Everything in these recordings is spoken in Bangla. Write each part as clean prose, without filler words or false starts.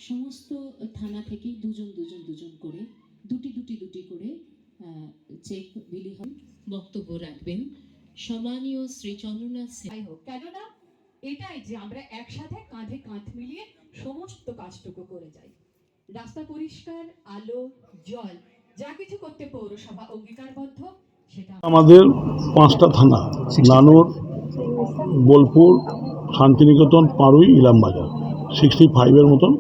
সমস্ত থানা থেকেই দুজন করে দুটি করে চেক বিলি হয়। বক্তব্য রাখবেন সম্মানীয় শ্রী চন্দ্রনাথ সেন। কেননা এটাই যে আমরা একসাথে কাঁধে কাঁধ মিলিয়ে সমস্ত কাজটুকু করে যাই। রাস্তা পরিষ্কার, আলো, জল যা কিছু করতে পৌরসভা অঙ্গীকারবদ্ধ সেটা আমাদের 5টা থানা, নানুর, বোলপুর, শান্তিনিকেতন, পাড়ুই, ইলামবাজার 65-এর মতন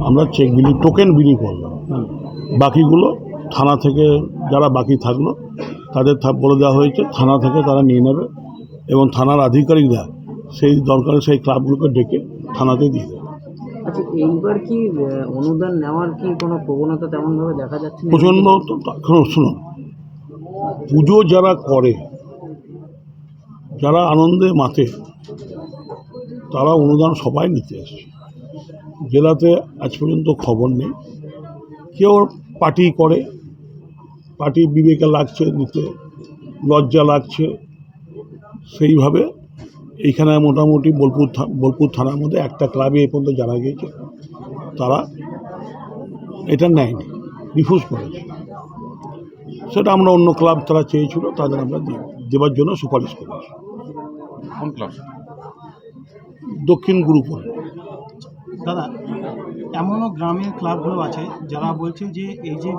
আমরা চেক বিলি টোকেন বিলি করলাম। বাকিগুলো থানা থেকে যারা বাকি থাকলো তাদের বলে দেওয়া হয়েছে থানা থেকে তারা নিয়ে নেবে এবং থানার আধিকারিকরা সেই দরকারে সেই ক্লাবগুলোকে ডেকে থানাতে দিয়ে দেবে। আচ্ছা, এইবার কি অনুদান নেওয়ার কি কোনো প্রবণতা তেমনভাবে দেখা যাচ্ছে না? প্রচণ্ড। শুনুন, পুজো যারা করে, যারা আনন্দে মাতে, তারা অনুদান সবাই নিতে আসছে। জেলাতে আজ পর্যন্ত খবর নেই কেউ পার্টি করে, পার্টি বিবেকে লাগছে নিতে, লজ্জা লাগছে, সেইভাবে এইখানে মোটামুটি বোলপুর থানার মধ্যে একটা ক্লাবে এই পর্যন্ত জানা গিয়েছে তারা এটা নেয়নি, রিফিউজ করেছে। সেটা আমরা অন্য ক্লাব তারা চেয়েছিল, তাদের আমরা দেওয়ার জন্য সুপারিশ করেছি। কোন ক্লাব? দক্ষিণ গ্রুপ। দাদা, এমনও গ্রামের ক্লাবগুলো আছে যারা বলছে যে এই যে